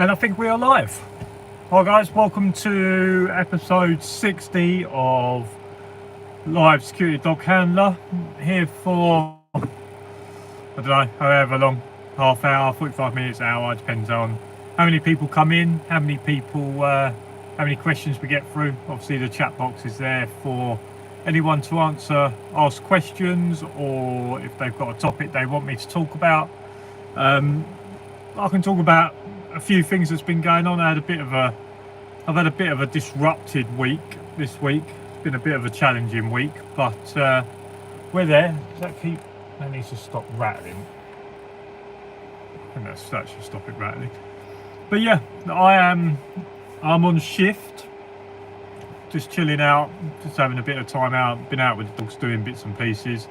And I think we are live. Hi guys, welcome to episode 60 of Live Security Dog Handler. Here for, I don't know, however long, half hour, 45 minutes, hour, depends on how many people come in, how many questions we get through. Obviously the chat box is there for anyone to ask questions, or if they've got a topic they want me to talk about. I can talk about a few things that's been going on. I've had a bit of a disrupted week this week. It's been a bit of a challenging week, but we're there. That needs to stop rattling. I think that should stop it rattling. But yeah, I'm on shift, just chilling out, just having a bit of time out. Been out with the dogs doing bits and pieces.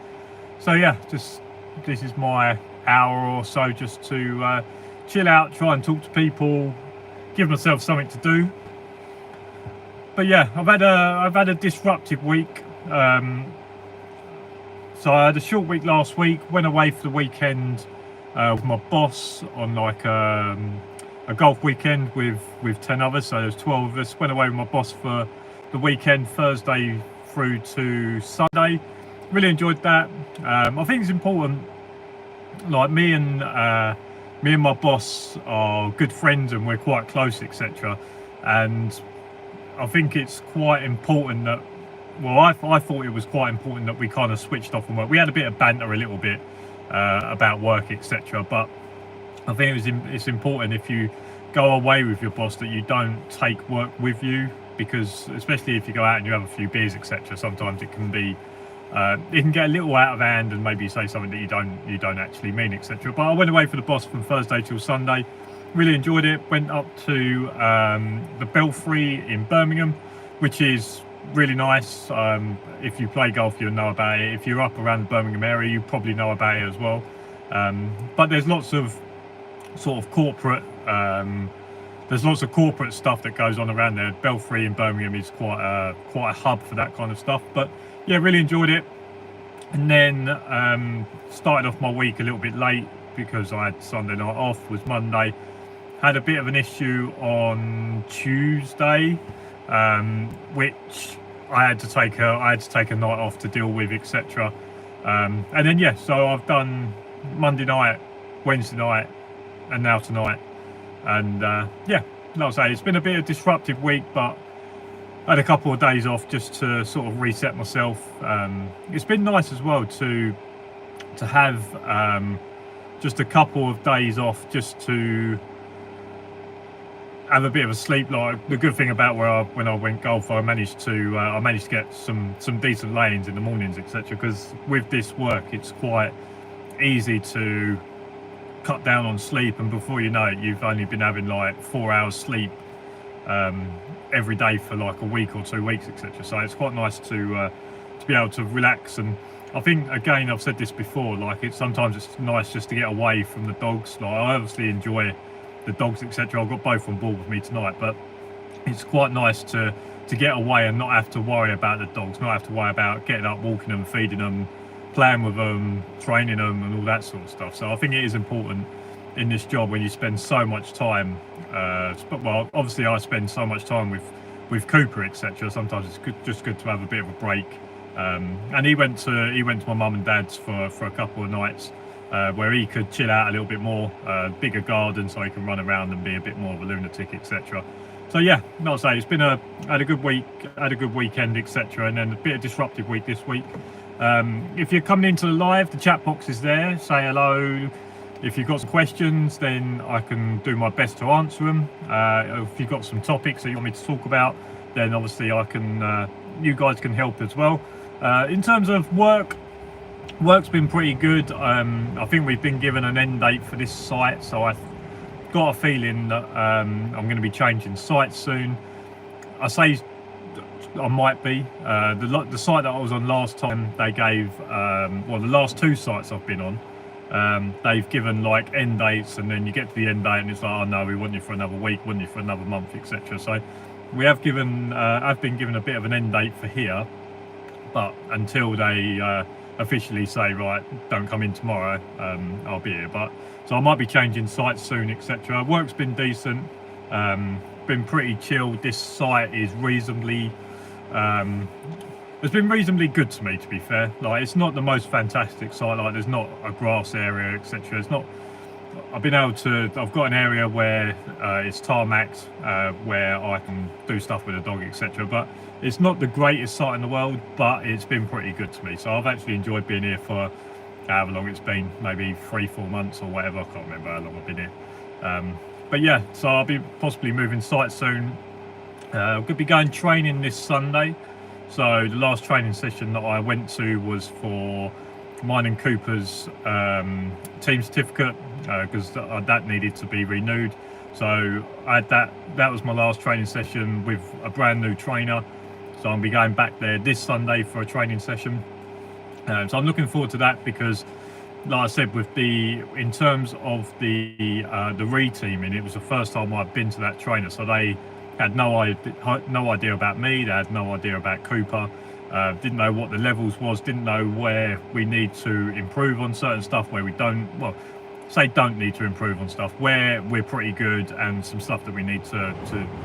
So yeah, this is my hour or so just to chill out, try and talk to people, give myself something to do. But yeah, I've had a disruptive week. So I had a short week last week. Went away for the weekend with my boss on like a golf weekend with 10 others. So there's 12 of us. Went away with my boss for the weekend, Thursday through to Sunday. Really enjoyed that. I think it's important. Like me and my boss are good friends and we're quite close, etc. And I think it's quite important that, well, I thought it was quite important that we kind of switched off from work. We had a bit of banter a little bit about work, etc. But I think it's important if you go away with your boss that you don't take work with you, because especially if you go out and you have a few beers, etc. Sometimes it can be it can get a little out of hand and maybe say something that you don't actually mean, etc. But I went away for the boss from Thursday till Sunday. Really enjoyed it. Went up to the Belfry in Birmingham, which is really nice. If you play golf, you'll know about it. If you're up around the Birmingham area, you probably know about it as well. But there's lots of sort of corporate stuff that goes on around there. Belfry in Birmingham is quite a hub for that kind of stuff. But yeah, really enjoyed it. And then started off my week a little bit late because I had Sunday night off, was Monday. Had a bit of an issue on Tuesday, which I had to take a night off to deal with, etc. And then yeah, so I've done Monday night, Wednesday night, and now tonight. And yeah, like I say, it's been a bit of a disruptive week, but I had a couple of days off just to sort of reset myself. It's been nice as well to have just a couple of days off just to have a bit of a sleep. Like the good thing about when I went golf, I managed to get some decent lay-ins in the mornings, etc. Because with this work, it's quite easy to cut down on sleep, and before you know it, you've only been having like 4 hours sleep every day for like a week or 2 weeks, etc. So it's quite nice to be able to relax. And I think, again, I've said this before, like sometimes it's nice just to get away from the dogs. Like I obviously enjoy the dogs, etc. I've got both on board with me tonight, but it's quite nice to get away and not have to worry about the dogs, not have to worry about getting up, walking them, feeding them, playing with them, training them, and all that sort of stuff. So I think it is important in this job when you spend so much time. Well, obviously I spend so much time with Cooper, etc. Sometimes it's just good to have a bit of a break. And he went to my mum and dad's for a couple of nights where he could chill out a little bit more, bigger garden, so he can run around and be a bit more of a lunatic, etc. So yeah, not to say, had a good week, had a good weekend, etc. And then a bit of disruptive week this week. If you're coming into the live, the chat box is there. Say hello. If you've got some questions, then I can do my best to answer them. If you've got some topics that you want me to talk about, then obviously you guys can help as well. In terms of work's been pretty good. I think we've been given an end date for this site, so I've got a feeling that I'm going to be changing sites soon. I say I might be. The site that I was on last time, they gave, well, the last two sites I've been on, they've given like end dates, and then you get to the end date and it's like, oh no, we want you for another week, want you for another month, etc. So we have given, I've been given a bit of an end date for here, but until they officially say, right, don't come in tomorrow, I'll be here. But so I might be changing sites soon, etc. Work's been decent. Been pretty chill. This site is reasonably it's been reasonably good to me, to be fair. Like, it's not the most fantastic site, like there's not a grass area, etc. It's not, I've got an area where it's tarmacked, where I can do stuff with a dog, etc. But it's not the greatest site in the world, but it's been pretty good to me. So I've actually enjoyed being here for however long it's been, maybe 3-4 months or whatever. I can't remember how long I've been here. But yeah, so I'll be possibly moving site soon. I'm going to be going training this Sunday. So the last training session that I went to was for mine and Cooper's team certificate, because that needed to be renewed. So I had that was my last training session with a brand new trainer. So I'll be going back there this Sunday for a training session. So I'm looking forward to that, because like I said, in terms of the reteaming, it was the first time I've been to that trainer. So they had no idea about me, they had no idea about Cooper, didn't know what the levels was, didn't know where we need to improve on certain stuff, where we don't need to improve on stuff, where we're pretty good, and some stuff that we need to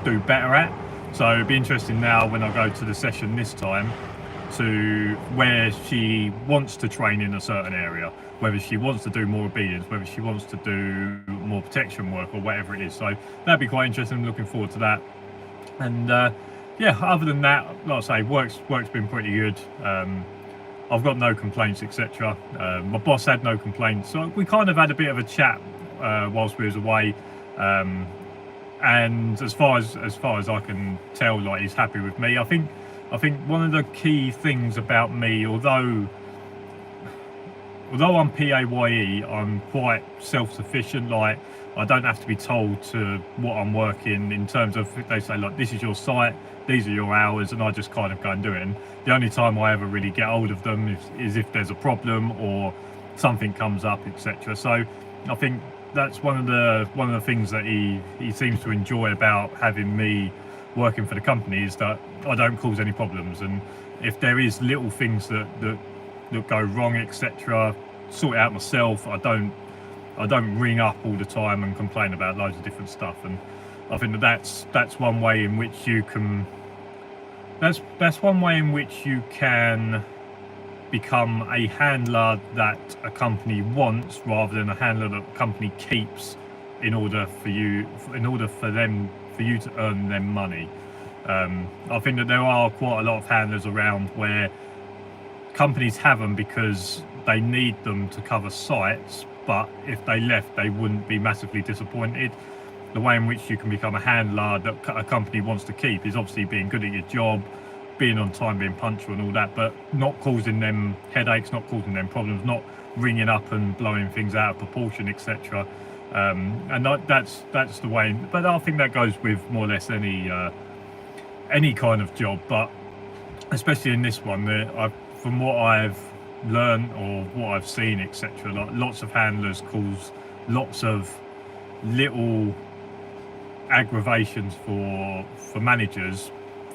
do better at. So it'd be interesting now when I go to the session this time, to where she wants to train in a certain area, whether she wants to do more obedience, whether she wants to do more protection work, or whatever it is. So that'd be quite interesting. I'm looking forward to that. And yeah, other than that, like I say, work's been pretty good. I've got no complaints, etc. My boss had no complaints, so we kind of had a bit of a chat whilst we was away. And as far as I can tell, like, he's happy with me. I think one of the key things about me, although I'm PAYE, I'm quite self-sufficient. Like, I don't have to be told to what I'm working, in terms of, they say, like, this is your site, these are your hours, and I just kind of go and do it. And the only time I ever really get hold of them is if there's a problem or something comes up, etc. So I think that's one of the things that he seems to enjoy about having me working for the company, is that I don't cause any problems. And if there is little things that go wrong, etc., sort it out myself. I don't ring up all the time and complain about loads of different stuff. And I think that's one way in which you can become a handler that a company wants, rather than a handler that a company keeps, in order for you to earn them money. I think that there are quite a lot of handlers around where companies have them because they need them to cover sites, but if they left, they wouldn't be massively disappointed. The way in which you can become a handler that a company wants to keep is obviously being good at your job, being on time, being punctual and all that, but not causing them headaches, not causing them problems, not ringing up and blowing things out of proportion, etc. And that's the way. But I think that goes with more or less any kind of job, but especially in this one, from what I've learned or what I've seen, etc., like, lots of handlers cause lots of little aggravations for managers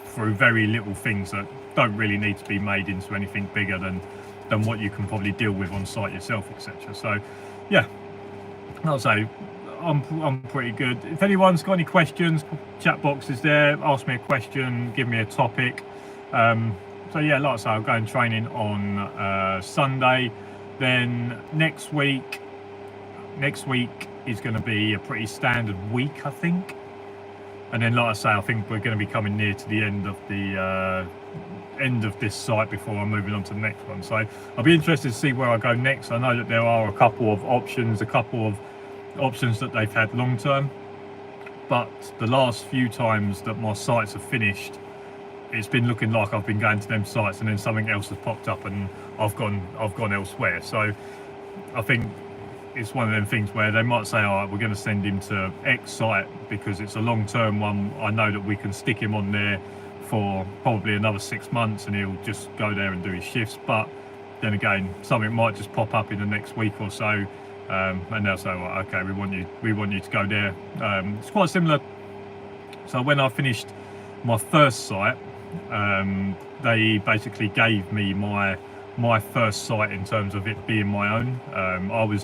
through very little things that don't really need to be made into anything bigger than what you can probably deal with on site yourself, etc. So yeah, I'll say I'm pretty good. If anyone's got any questions, chat box is there. Ask me a question, give me a topic. So yeah, like I say, I'll go and training on Sunday. Then next week is going to be a pretty standard week, I think. And then, like I say, I think we're going to be coming near to the end of this site before I'm moving on to the next one. So I'll be interested to see where I go next. I know that there are a couple of options that they've had long term, but the last few times that my sites have finished, it's been looking like I've been going to them sites and then something else has popped up and I've gone elsewhere. So I think it's one of them things where they might say, all right, we're going to send him to X site because it's a long-term one. I know that we can stick him on there for probably another 6 months and he'll just go there and do his shifts. But then again, something might just pop up in the next week or so, and they'll say, well, okay, we want you to go there. It's quite similar. So when I finished my first site, they basically gave me my first site in terms of it being my own. I was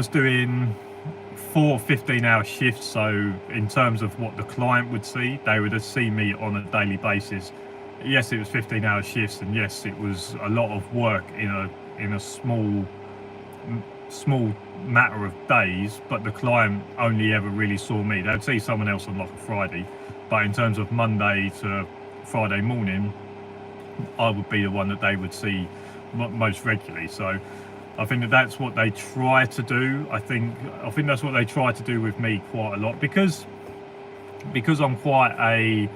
doing 4 15-hour shifts. So in terms of what the client would see, they would see me on a daily basis. Yes, it was 15-hour shifts, and yes, it was a lot of work in a small matter of days, but the client only ever really saw me. They'd see someone else on like a Friday, but in terms of Monday to Friday morning, I would be the one that they would see most regularly. So I think that's what they try to do. I think that's what they try to do with me quite a lot, because I'm quite a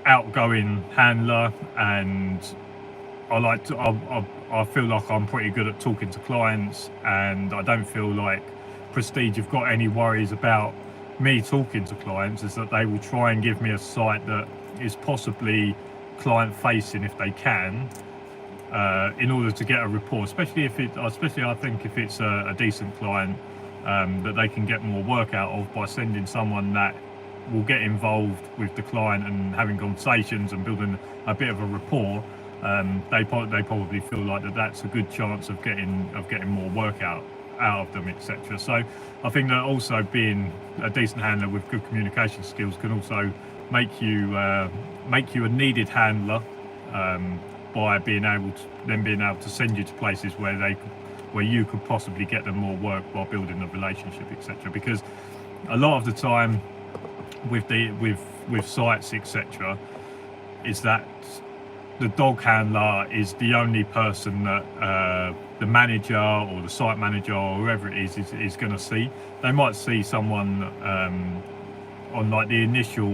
outgoing handler, and I feel like I'm pretty good at talking to clients, and I don't feel like Prestige have got any worries about me talking to clients. Is that they will try and give me a site that is possibly client facing if they can, in order to get a rapport, especially I think if it's a decent client, that they can get more work out of by sending someone that will get involved with the client and having conversations and building a bit of a rapport. They probably feel like that's a good chance of getting more work out of them, etc. So I think that also being a decent handler with good communication skills can also make you a needed handler, by being able to send you to places where you could possibly get them more work while building a relationship, etc. Because a lot of the time with sites, etc., is that the dog handler is the only person that the manager or the site manager or whoever it is going to see. They might see someone on like the initial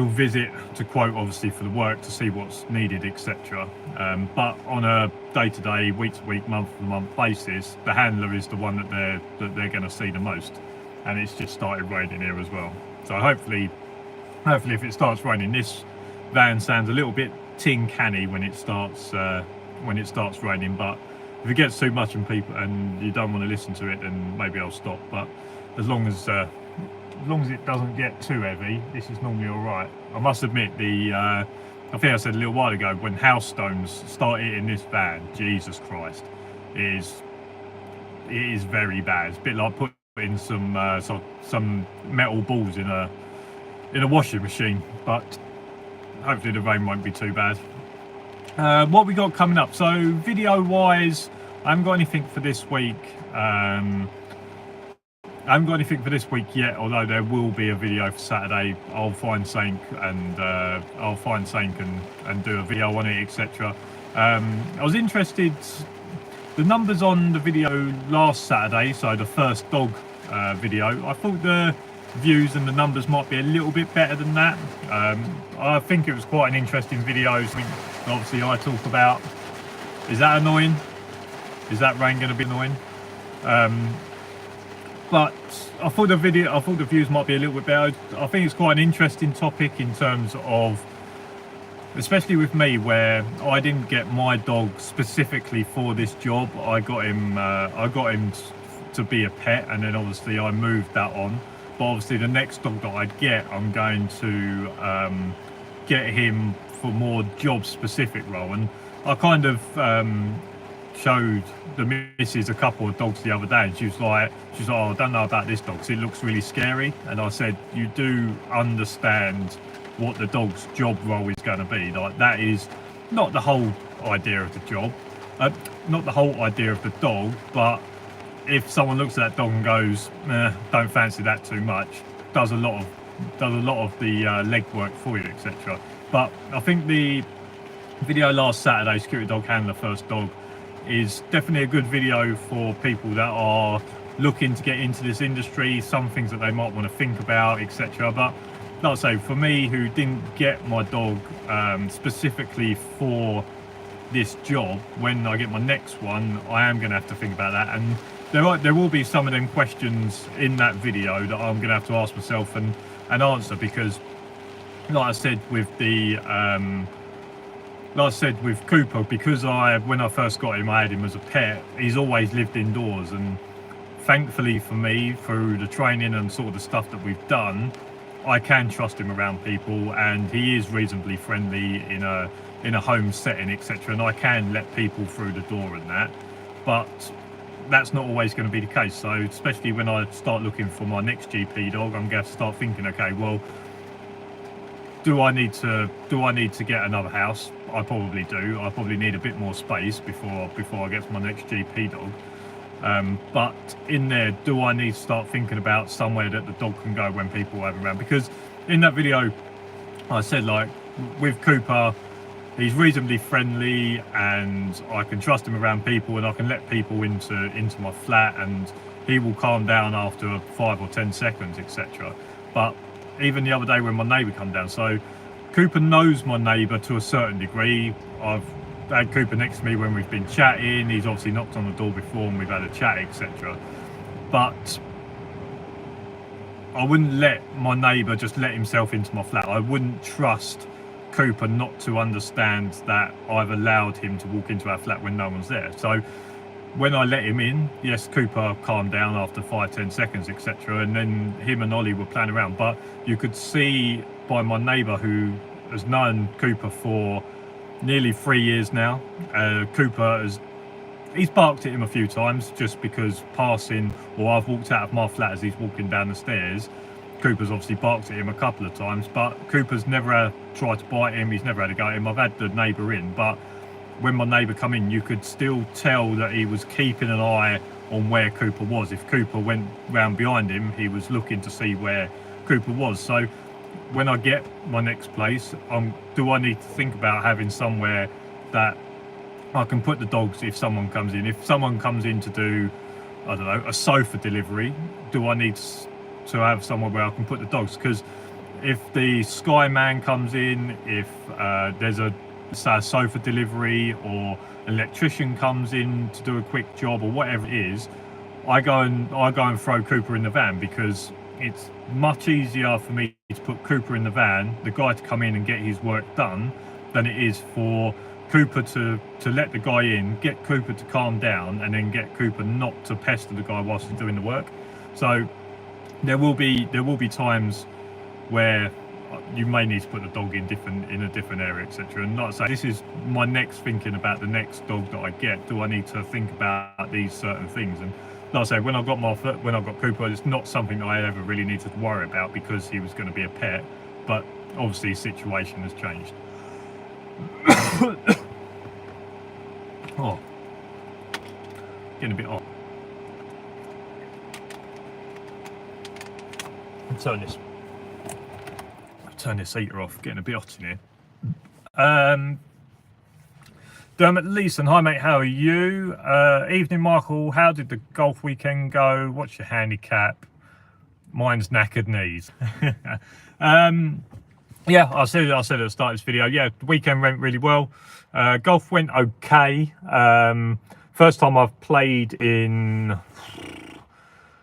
visit, to quote obviously, for the work, to see what's needed, etc. But on a day-to-day, week-to-week, month-to-month basis, the handler is the one that they're going to see the most. And it's just started raining here as well. So hopefully if it starts raining, this van sounds a little bit tin canny when it starts raining. But if it gets too much and you don't want to listen to it, then maybe I'll stop. But as long as it doesn't get too heavy, this is normally all right. I must admit, I think I said a little while ago, when house stones start hitting this van, Jesus Christ, it is very bad. It's a bit like putting some metal balls in a washing machine, but hopefully the rain won't be too bad. What we got coming up? So video wise, I haven't got anything for this week. I haven't got anything for this week yet, although there will be a video for Saturday. I'll find something and do a video on it, etc. I was interested, the numbers on the video last Saturday, so the first dog video, I thought the views and the numbers might be a little bit better than that. I think it was quite an interesting video. Obviously I talk about, is that annoying? Is that rain going to be annoying? But I thought the views might be a little bit better. I think it's quite an interesting topic in terms of, especially with me, where I didn't get my dog specifically for this job. I got him to be a pet, and then obviously I moved that on. But obviously the next dog that I'd get, I'm going to get him for more job specific role. And I kind of showed the missus a couple of dogs the other day, and she was like, oh, I don't know about this dog because it looks really scary. And I said, you do understand what the dog's job role is going to be. Like, that is not the whole idea of the job, not the whole idea of the dog, but if someone looks at that dog and goes, don't fancy that too much, does a lot of the legwork for you, etc. But I think the video last Saturday, Security Dog Handler First Dog, is definitely a good video for people that are looking to get into this industry, some things that they might want to think about, etc. But like I say, for me, who didn't get my dog specifically for this job, when I get my next one, I am going to have to think about that. And there will be some of them questions in that video that I'm going to have to ask myself and answer, because like I said with with Cooper, because when I first got him, I had him as a pet. He's always lived indoors, and thankfully for me, through the training and sort of the stuff that we've done, I can trust him around people, and he is reasonably friendly in a home setting, etc. And I can let people through the door and that. But that's not always going to be the case. So especially when I start looking for my next GP dog, I'm going to start thinking, okay, well, do I need to get another house? I probably do. I probably need a bit more space before I get to my next GP dog. But in there, do I need to start thinking about somewhere that the dog can go when people are around? Because in that video, I said, like, with Cooper, he's reasonably friendly and I can trust him around people, and I can let people into my flat and he will calm down after 5 or 10 seconds, etc. But even the other day when my neighbour come down, so Cooper knows my neighbour to a certain degree. I've had Cooper next to me when we've been chatting. He's obviously knocked on the door before and we've had a chat, etc. But I wouldn't let my neighbour just let himself into my flat. I wouldn't trust Cooper not to understand that I've allowed him to walk into our flat when no one's there. So when I let him in, yes, Cooper calmed down after 5-10 seconds, etc. And then him and Ollie were playing around. But you could see by my neighbour, who has known Cooper for nearly 3 years now, he's barked at him a few times just because passing, or I've walked out of my flat as he's walking down the stairs. Cooper's obviously barked at him a couple of times, but Cooper's never tried to bite him. He's never had a go at him. I've had the neighbour in, but when my neighbour come in, you could still tell that he was keeping an eye on where Cooper was. If Cooper went round behind him, he was looking to see where Cooper was. So when I get my next place, do I need to think about having somewhere that I can put the dogs if someone comes in? If someone comes in to do, I don't know, a sofa delivery, do I need to have somewhere where I can put the dogs? Because if the Sky Man comes in, if there's a sofa delivery, or an electrician comes in to do a quick job, or whatever it is, I go and throw Cooper in the van, because it's much easier for me to put Cooper in the van, the guy to come in and get his work done, than it is for Cooper to let the guy in, get Cooper to calm down, and then get Cooper not to pester the guy whilst he's doing the work. So there will be times where you may need to put the dog in a different area, etc. And like I say, this is my next thinking about the next dog that I get. Do I need to think about these certain things? And like I say, when I got Cooper, it's not something that I ever really needed to worry about because he was going to be a pet. But obviously, the situation has changed. Oh, getting a bit hot. Turn this heater off, getting a bit hot in here. Dermot Leeson, hi mate, how are you? Evening Michael, how did the golf weekend go? What's your handicap? Mine's knackered knees. Yeah, I said at the start of this video, yeah, the weekend went really well. Golf went okay. First time I've played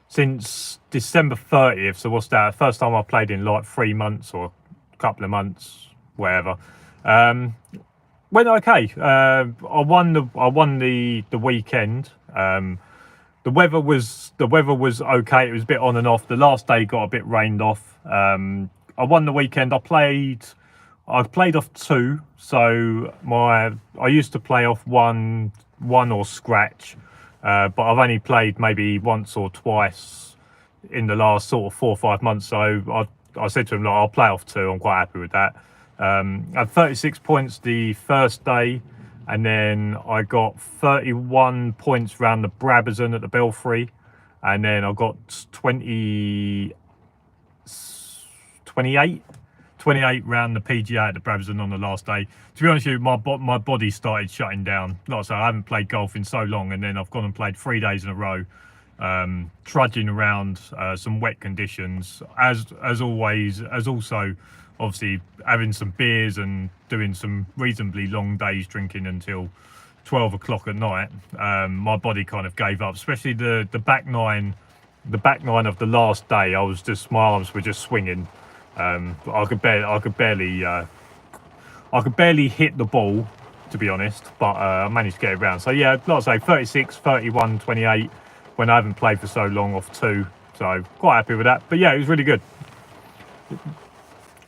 since December 30th, so what's that? First time I played in like 3 months or a couple of months, whatever. Went okay. I won the weekend. The weather was okay. It was a bit on and off. The last day got a bit rained off. I won the weekend. I played off 2, so I used to play off one or scratch, but I've only played maybe once or twice in the last sort of 4 or 5 months. So I said to him, look, I'll play off 2. I'm quite happy with that. I had 36 points the first day, and then I got 31 points round the Brabazon at the Belfry, and then I got 28 round the PGA at the Brabazon on the last day. To be honest with you, my body started shutting down. Like I say, I haven't played golf in so long, and then I've gone and played 3 days in a row, trudging around some wet conditions, as always, as also obviously having some beers and doing some reasonably long days drinking until 12 o'clock at night. My body kind of gave up, especially the back nine of the last day. My arms were just swinging. I could barely hit the ball, to be honest, but I managed to get it around. So yeah, like I say, 36, 31, 28 when I haven't played for so long off 2. So quite happy with that. But yeah, it was really good.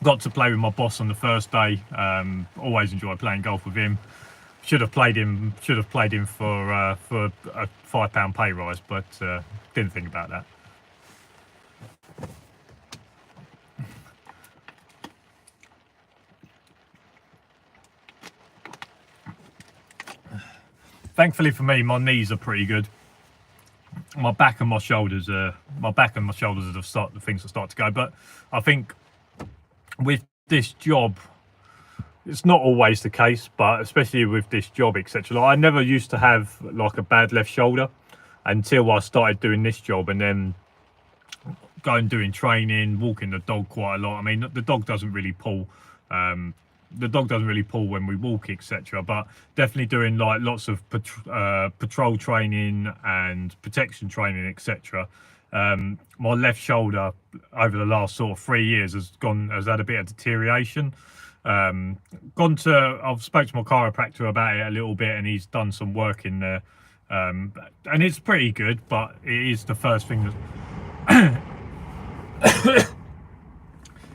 Got to play with my boss on the first day. Always enjoy playing golf with him. should have played him for a £5 pay rise, but didn't think about that. Thankfully for me, my knees are pretty good. My back and my shoulders are the things that start to go. But I think with this job, it's not always the case, but especially with this job, etc. Like, I never used to have like a bad left shoulder until I started doing this job, and then going doing training, walking the dog quite a lot. I mean, the dog doesn't really pull. When we walk, etc. But definitely doing like lots of patrol training and protection training, etc. My left shoulder over the last sort of 3 years has had a bit of deterioration. I've spoke to my chiropractor about it a little bit, and he's done some work in there, and it's pretty good. But it is the first thing that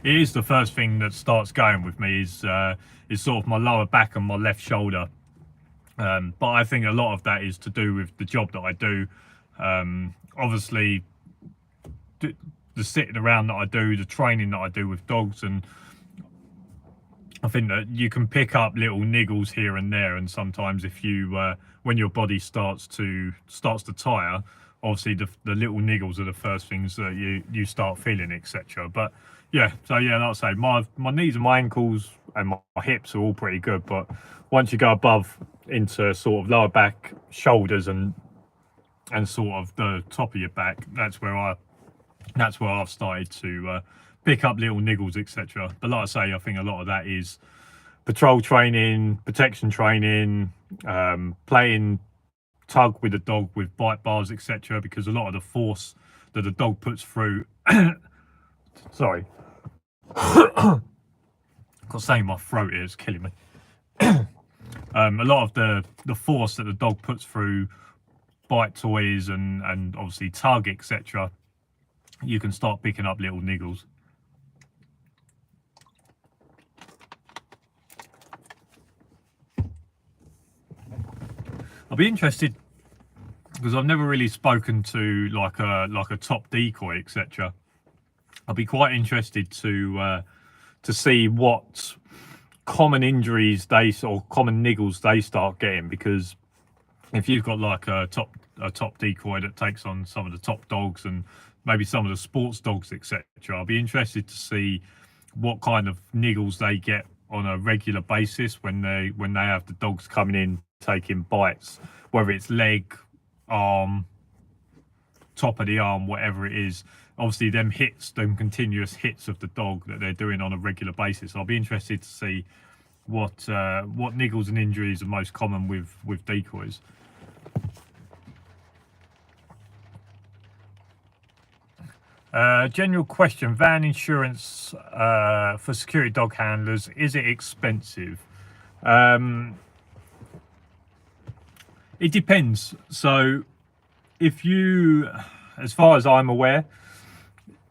it is the first thing that starts going with me is sort of my lower back and my left shoulder. But I think a lot of that is to do with the job that I do. Obviously, the sitting around that I do, the training that I do with dogs, and I think that you can pick up little niggles here and there. And sometimes, if you when your body starts to tire, obviously the little niggles are the first things that you start feeling, etc. But yeah, so yeah, like I say, my knees and my ankles and my hips are all pretty good. But once you go above into sort of lower back, shoulders, and sort of the top of your back, that's where I've started to pick up little niggles, etc. But like I say, I think a lot of that is patrol training, protection training, playing tug with the dog with bite bars, etc. Because a lot of the force that the dog puts through sorry, got something in my throat here, it's killing me. A lot of the force that the dog puts through bite toys and obviously tug, etc., you can start picking up little niggles. I'll be interested, because I've never really spoken to like a top decoy, etc. I'll be quite interested to see what common injuries or common niggles they start getting, because if you've got like a top decoy that takes on some of the top dogs and maybe some of the sports dogs, etc., I'll be interested to see what kind of niggles they get on a regular basis when they have the dogs coming in taking bites, whether it's leg, arm, top of the arm, whatever it is. Obviously them continuous hits of the dog that they're doing on a regular basis. I'll be interested to see what niggles and injuries are most common with decoys. General question: van insurance for security dog handlers, is it expensive? It depends. So if you, as far as I'm aware,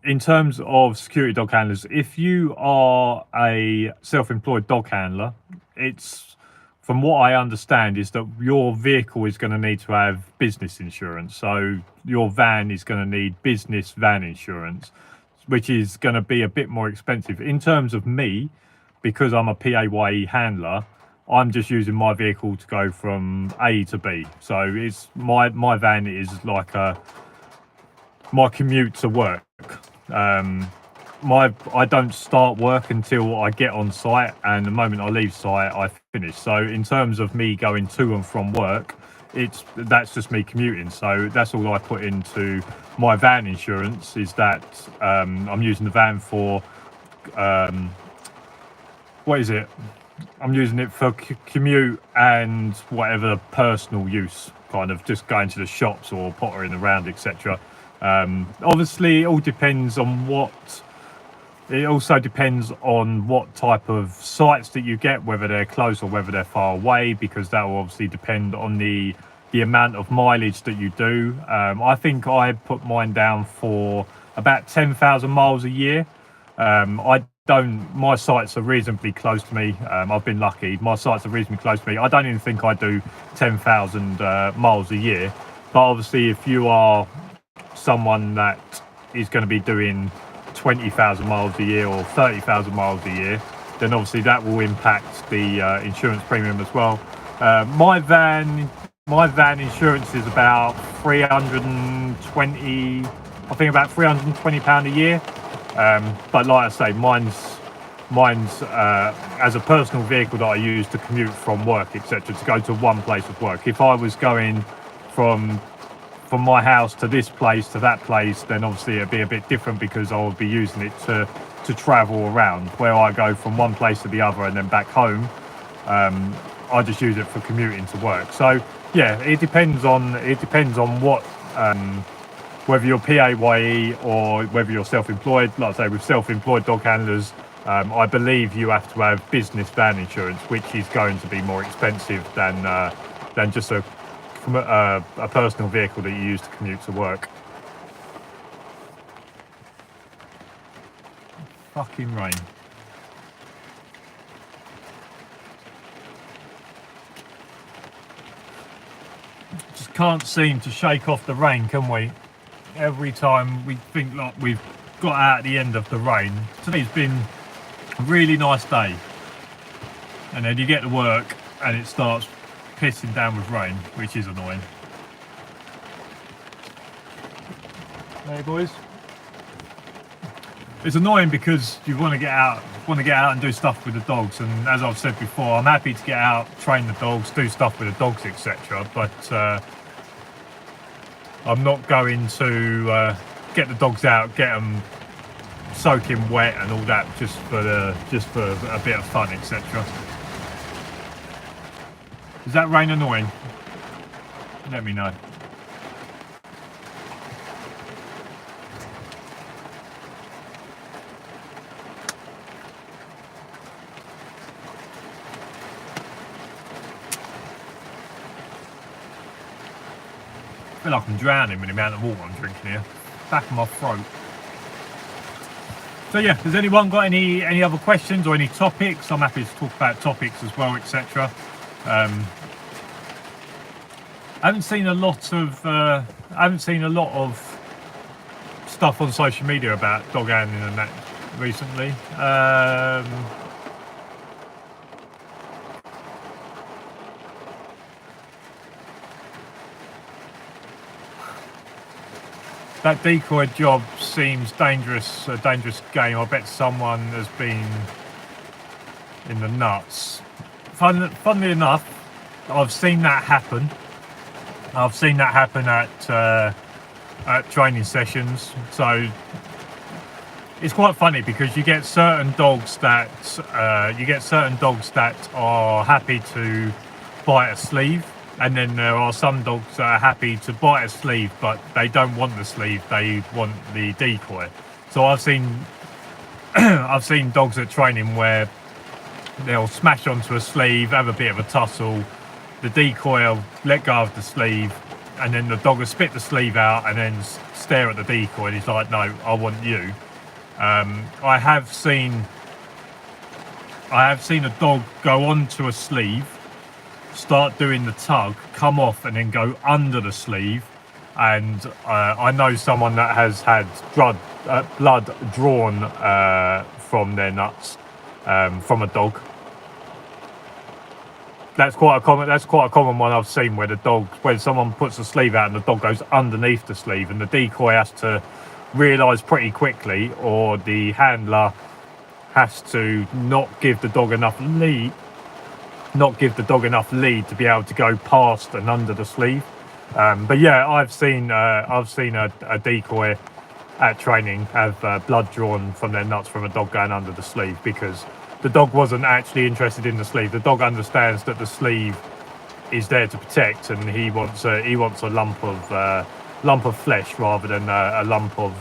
in terms of security dog handlers, if you are a self-employed dog handler, it's, from what I understand, is that your vehicle is going to need to have business insurance. So your van is going to need business van insurance, which is going to be a bit more expensive. In terms of me, because I'm a PAYE handler, I'm just using my vehicle to go from A to B. So it's my van is like my commute to work. I don't start work until I get on site, and the moment I leave site, I finish. So in terms of me going to and from work, that's just me commuting. So that's all I put into my van insurance, is that I'm using the van for I'm using it for commute and whatever personal use, kind of just going to the shops or pottering around, etc. Obviously, it all depends on what. It also depends on what type of sites that you get, whether they're close or whether they're far away, because that will obviously depend on the amount of mileage that you do. I think I put mine down for about 10,000 miles a year. I my sites are reasonably close to me. I've been lucky. My sites are reasonably close to me. I don't even think I do 10,000 miles a year. But obviously, if you are someone that is going to be doing 20,000 miles a year or 30,000 miles a year, then obviously that will impact the insurance premium as well. My van insurance is about 320, I think about £320 a year. But like I say, mine's as a personal vehicle that I use to commute from work, etc., to go to one place of work. If I was going from my house to this place to that place, then obviously it'd be a bit different because I would be using it to travel around. Where I go from one place to the other and then back home, I just use it for commuting to work. So yeah, it depends on what, whether you're PAYE or whether you're self-employed. Like I say, with self-employed dog handlers, I believe you have to have business van insurance, which is going to be more expensive than just a personal vehicle that you use to commute to work. Fucking rain. Just can't seem to shake off the rain, can we? Every time we think like we've got out at the end of the rain. Today's been a really nice day, and then you get to work and it starts pissing down with rain, which is annoying. Hey boys. It's annoying because you want to get out and do stuff with the dogs, and as I've said before, I'm happy to get out, train the dogs, do stuff with the dogs, etc. But I'm not going to get the dogs out, get them soaking wet and all that just for a bit of fun, etc. Is that rain annoying? Let me know. I feel like I'm drowning with the amount of water I'm drinking here. Back of my throat. So yeah, has anyone got any other questions or any topics? I'm happy to talk about topics as well, etc. I haven't seen a lot of stuff on social media about dog handling and that recently. That decoy job seems dangerous, a dangerous game. I bet someone has been in the nuts. Funnily enough, I've seen that happen. I've seen that happen at training sessions. So it's quite funny because you get certain dogs that are happy to bite a sleeve, and then there are some dogs that are happy to bite a sleeve, but they don't want the sleeve; they want the decoy. So I've seen dogs at training where they'll smash onto a sleeve, have a bit of a tussle. The decoy will let go of the sleeve, and then the dog will spit the sleeve out and then stare at the decoy, and he's like, "No, I want you." I have seen a dog go onto a sleeve, start doing the tug, come off, and then go under the sleeve. And I know someone that has had blood drawn from their nuts from a dog. That's quite a common one I've seen, where when someone puts the sleeve out and the dog goes underneath the sleeve, and the decoy has to realise pretty quickly, or the handler has to not give the dog enough lead to be able to go past and under the sleeve. But yeah, I've seen a decoy at training have blood drawn from their nuts from a dog going under the sleeve, because the dog wasn't actually interested in the sleeve. The dog understands that the sleeve is there to protect, and he wants a lump of flesh rather than a lump of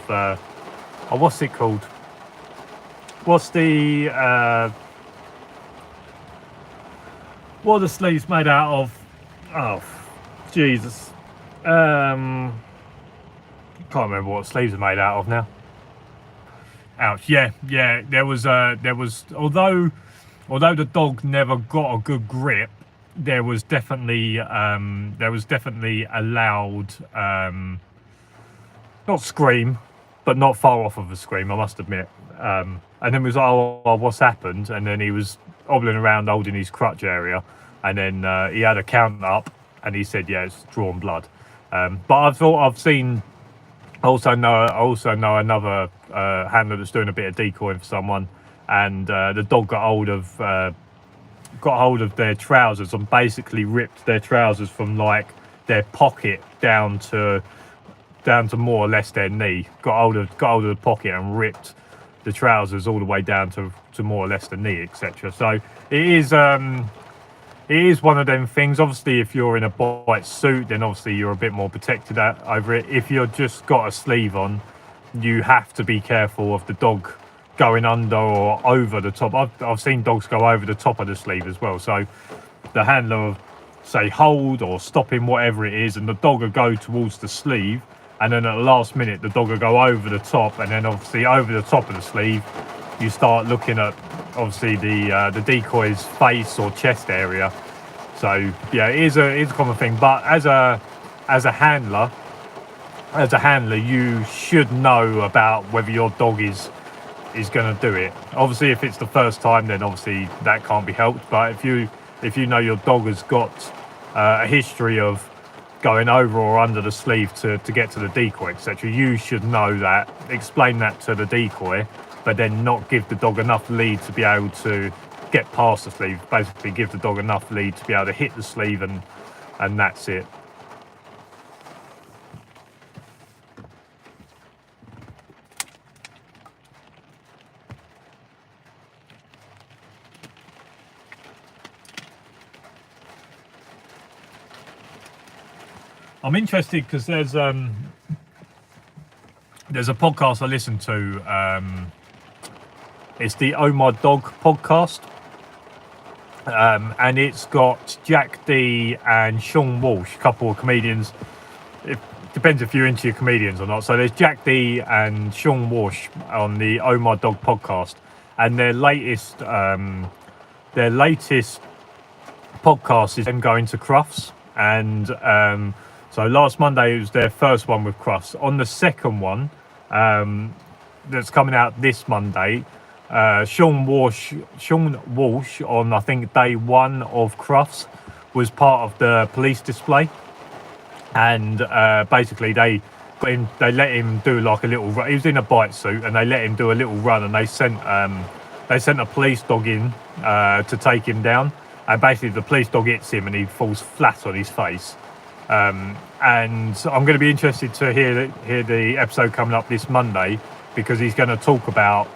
what's it called? What's the what are the sleeves made out of? Oh, Jesus. Can't remember what sleeves are made out of now. Ouch. Yeah, yeah. There was although the dog never got a good grip, there was definitely a loud not scream, but not far off of a scream, I must admit. And then was like, oh, what's happened? And then he was hobbling around holding his crutch area, and then he had a count up, and he said, yeah, it's drawn blood. But I've seen. I also know another handler that's doing a bit of decoying for someone, and the dog got hold of their trousers and basically ripped their trousers from like their pocket down to more or less their knee. Got hold of the pocket and ripped the trousers all the way down to more or less the knee, etc. So it is one of them things. Obviously, if you're in a bite suit, then obviously you're a bit more protected over it. If you're just got a sleeve on, you have to be careful of the dog going under or over the top. I've seen dogs go over the top of the sleeve as well. So the handler will say hold or stop him, whatever it is, and the dog will go towards the sleeve, and then at the last minute the dog will go over the top, and then obviously over the top of the sleeve you start looking at obviously the decoy's face or chest area. So yeah, it is a common thing. But as a handler, you should know about whether your dog is going to do it. Obviously, if it's the first time, then obviously that can't be helped. But if you know your dog has got a history of going over or under the sleeve to get to the decoy, etc., you should know that. Explain that to the decoy, but then not give the dog enough lead to be able to get past the sleeve. Basically, give the dog enough lead to be able to hit the sleeve, and that's it. I'm interested because there's a podcast I listen to. It's the Oh My Dog podcast, and it's got Jack D and Sean Walsh, a couple of comedians. It depends if you're into your comedians or not. So there's Jack D and Sean Walsh on the Oh My Dog podcast, and their latest podcast is them going to Crufts, and so last Monday was their first one with Crufts. On the second one, that's coming out this Monday, Sean Walsh on I think day one of Crufts was part of the police display, and basically they let him do like a little run. He was in a bite suit, and they let him do a little run, and they sent a police dog in to take him down, and basically the police dog hits him and he falls flat on his face. And I'm going to be interested to hear the episode coming up this Monday, because he's going to talk about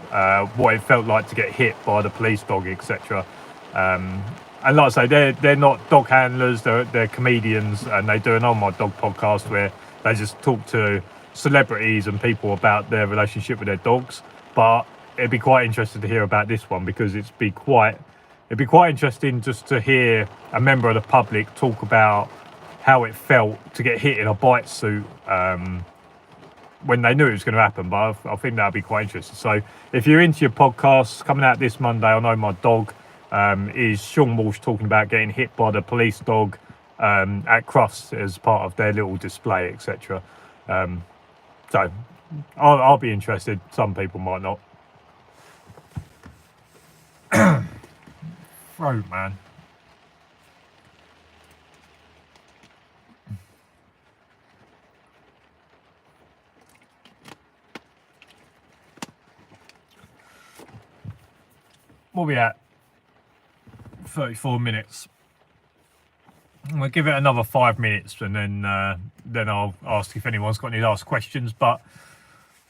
what it felt like to get hit by the police dog, etc. And like I say, they're not dog handlers, they're comedians, and they do an Oh My Dog podcast where they just talk to celebrities and people about their relationship with their dogs. But it'd be quite interesting to hear about this one, because it'd be quite interesting just to hear a member of the public talk about how it felt to get hit in a bite suit when they knew it was going to happen. But I think that'd be quite interesting. So if you're into your podcasts, coming out this Monday on Oh My Dog is Sean Walsh talking about getting hit by the police dog at Crufts as part of their little display, etc. So I'll be interested. Some people might not. Throat, man. What are we at? 34 minutes. I'm going to give it another 5 minutes, and then I'll ask if anyone's got any last questions. But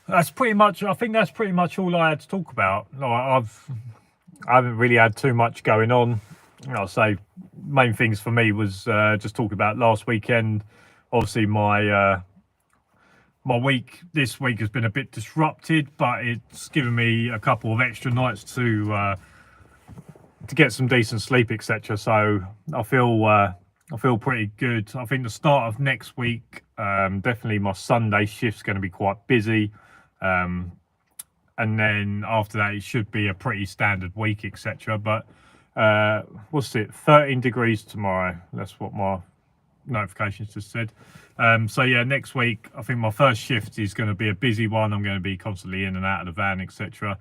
I think that's pretty much all I had to talk about. I haven't really had too much going on. I'll say main things for me was just talking about last weekend. Obviously, my week this week has been a bit disrupted, but it's given me a couple of extra nights to get some decent sleep, etc. So I feel pretty good. I think the start of next week, definitely my Sunday shift's going to be quite busy. and then after that it should be a pretty standard week, etc. But what's it, 13 degrees tomorrow, that's what my notifications just said. So yeah, next week I think my first shift is going to be a busy one. I'm going to be constantly in and out of the van, etc.,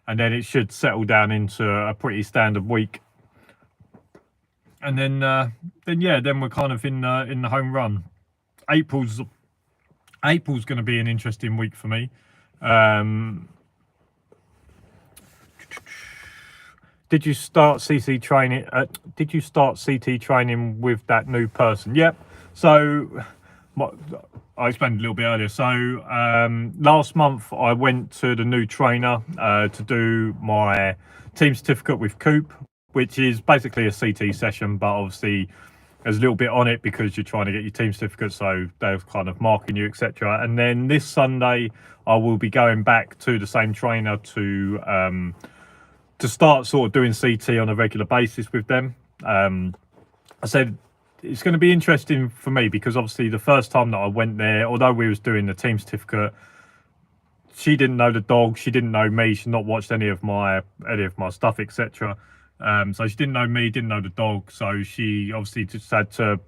and then it should settle down into a pretty standard week, and then we're kind of in the home run. April's going to be an interesting week for me. Did you start CT training? Did you start CT training with that new person? Yep. So I explained a little bit earlier. So last month I went to the new trainer to do my team certificate with Coop, which is basically a CT session, but obviously there's a little bit on it because you're trying to get your team certificate, so they're kind of marking you, etc. And then this Sunday I will be going back to the same trainer to start sort of doing CT on a regular basis with them. I said it's going to be interesting for me because obviously the first time that I went there, although we was doing the team certificate, she didn't know the dog, she didn't know me, she'd not watched any of my stuff, etc. So she didn't know me, didn't know the dog, so she obviously just had to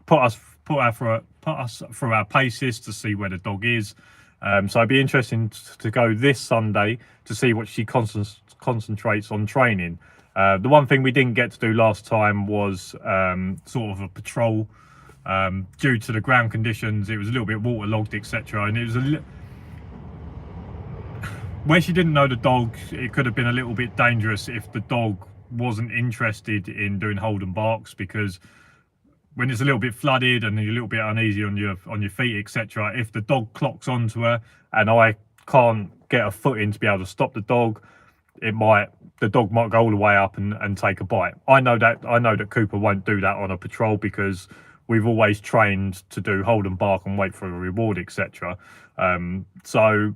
put us through our paces to see where the dog is. So it'd be interesting to go this Sunday to see what she concentrates on training. The one thing we didn't get to do last time was sort of a patrol. Due to the ground conditions, it was a little bit waterlogged, etc. And it was where she didn't know the dog, it could have been a little bit dangerous if the dog wasn't interested in doing hold and barks, because when it's a little bit flooded and you're a little bit uneasy on your feet, etc., if the dog clocks onto her and I can't get a foot in to be able to stop the dog, the dog might go all the way up and take a bite. I know that Cooper won't do that on a patrol because we've always trained to do hold and bark and wait for a reward, etc. So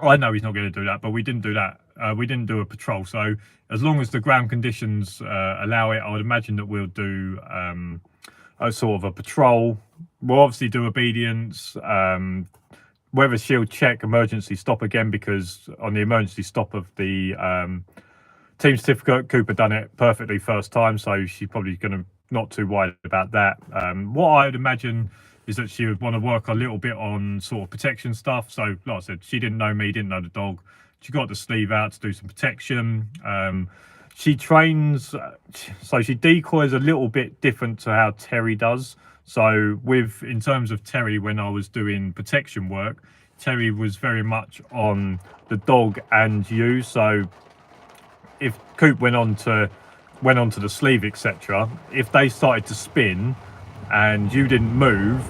I know he's not going to do that, but we didn't do that. We didn't do a patrol. So as long as the ground conditions allow it, I would imagine that we'll do a sort of a patrol. We'll obviously do obedience, weather shield check, emergency stop again, because on the emergency stop of the team certificate, Cooper done it perfectly first time, so she's probably going to not too worried about that. What I would imagine is that she would want to work a little bit on sort of protection stuff. So like I said, she didn't know me, didn't know the dog. She got the sleeve out to do some protection. She trains, so she decoys a little bit different to how Terry does. So in terms of Terry, when I was doing protection work, Terry was very much on the dog and you. So if Coop went onto the sleeve, etc., if they started to spin and you didn't move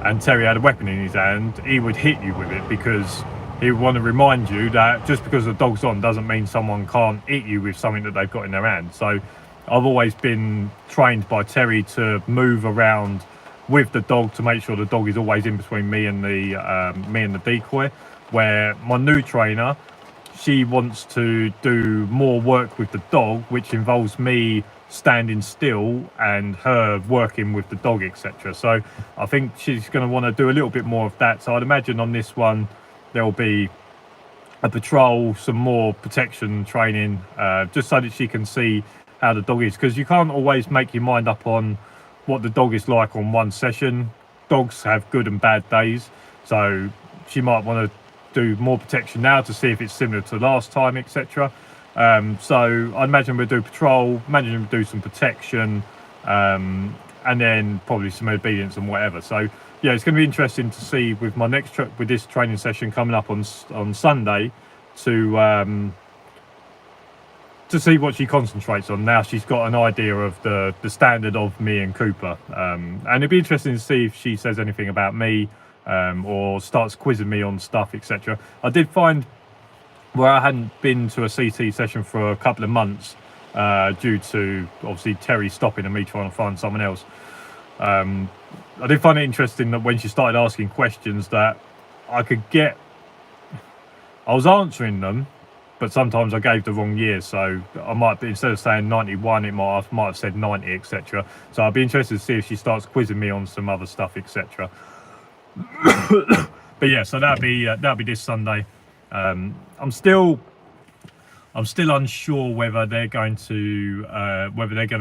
and Terry had a weapon in his hand, he would hit you with it, because he would want to remind you that just because the dog's on doesn't mean someone can't hit you with something that they've got in their hand. So I've always been trained by Terry to move around with the dog to make sure the dog is always in between me and the decoy. Where my new trainer, she wants to do more work with the dog, which involves me standing still and her working with the dog, etc. So I think she's going to want to do a little bit more of that. So I'd imagine on this one there'll be a patrol, some more protection training, just so that she can see how the dog is, because you can't always make your mind up on what the dog is like on one session. Dogs have good and bad days, so she might want to do more protection now to see if it's similar to last time, etc. So I'd imagine we'll do patrol, imagine we'll do some protection, and then probably some obedience and whatever. So yeah, it's going to be interesting to see with my next with this training session coming up on Sunday to see what she concentrates on. Now she's got an idea of the standard of me and Cooper, and it'd be interesting to see if she says anything about me, or starts quizzing me on stuff, etc. I did find where I hadn't been to a CT session for a couple of months, due to obviously Terry stopping and me trying to find someone else. I did find it interesting that when she started asking questions that I was answering them, but sometimes I gave the wrong year, so I might be, instead of saying 91, I might have said 90, etc. So I'd be interested to see if she starts quizzing me on some other stuff, etc. But yeah, so that'll be this Sunday. I'm still unsure whether they're going to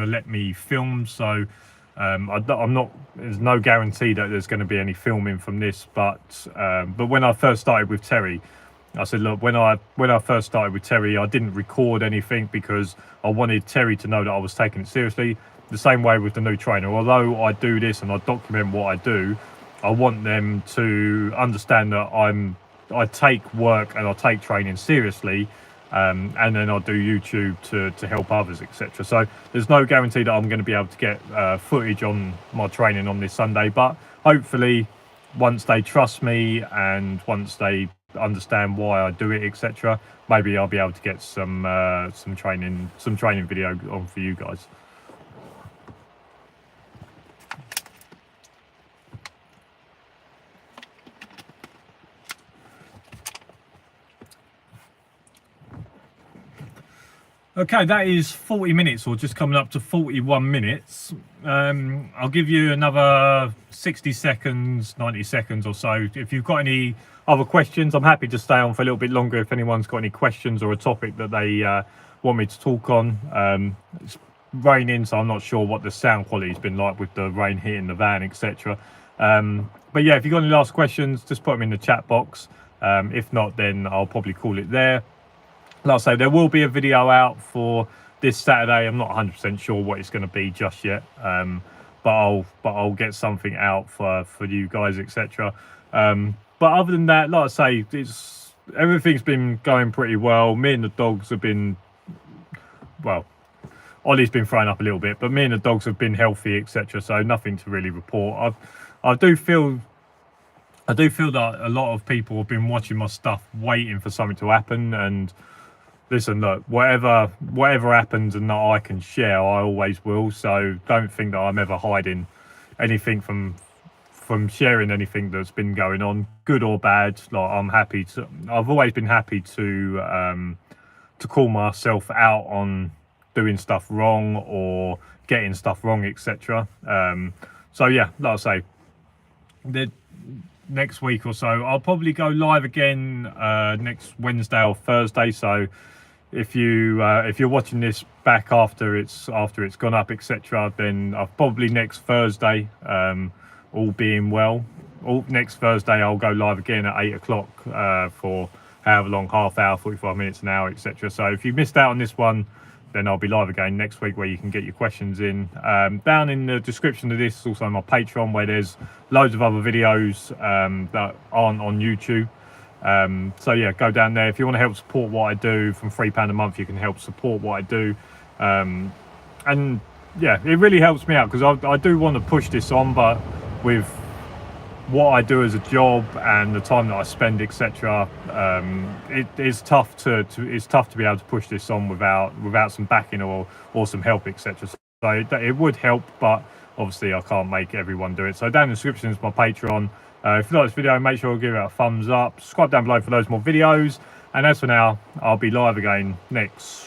let me film. So I'm not. There's no guarantee that there's going to be any filming from this. But when I first started with Terry, I said, look, when I first started with Terry, I didn't record anything because I wanted Terry to know that I was taking it seriously. The same way with the new trainer. Although I do this and I document what I do, I want them to understand that I take work and I take training seriously, and then I do YouTube to help others, etc. So there's no guarantee that I'm going to be able to get footage on my training on this Sunday, but hopefully once they trust me and once they understand why I do it, etc., maybe I'll be able to get some training video on for you guys. Okay, that is 40 minutes, or just coming up to 41 minutes. I'll give you another 60 seconds, 90 seconds or so. If you've got any other questions, I'm happy to stay on for a little bit longer if anyone's got any questions or a topic that they want me to talk on. It's raining, so I'm not sure what the sound quality's been like with the rain hitting the van, etc. But yeah, if you've got any last questions, just put them in the chat box. If not, then I'll probably call it there. Like I say, there will be a video out for this Saturday. I'm not 100% sure what it's going to be just yet, but I'll get something out for you guys, etc. But other than that, like I say, everything's been going pretty well. Me and the dogs have been, well, Ollie's been throwing up a little bit, but me and the dogs have been healthy, etc. So nothing to really report. I do feel that a lot of people have been watching my stuff, waiting for something to happen. And listen, look, whatever happens and that I can share, I always will. So don't think that I'm ever hiding anything from sharing anything that's been going on, good or bad. Like, I've always been happy to call myself out on doing stuff wrong or getting stuff wrong, etc. So yeah, like I say, the next week or so I'll probably go live again next Wednesday or Thursday. So if you're watching this back after it's gone up, etc., then I'll probably next Thursday, all being well, next Thursday I'll go live again at 8 o'clock for however long, half hour, 45 minutes, an hour, etc. So if you missed out on this one, then I'll be live again next week where you can get your questions in. Down in the description of this is also my Patreon, where there's loads of other videos that aren't on YouTube. So yeah, go down there. If you want to help support what I do, from £3 a month, you can help support what I do. And yeah, it really helps me out because I do want to push this on, but with what I do as a job and the time that I spend, etc., it's tough to be able to push this on without some backing or some help, etc. So it would help, but obviously I can't make everyone do it. So down in the description is my Patreon. If you like this video, make sure you give it a thumbs up, subscribe down below for loads more videos, and as for now, I'll be live again next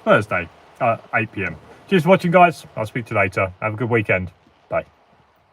Thursday at 8 PM. Cheers for watching, guys. I'll speak to you later. Have a good weekend.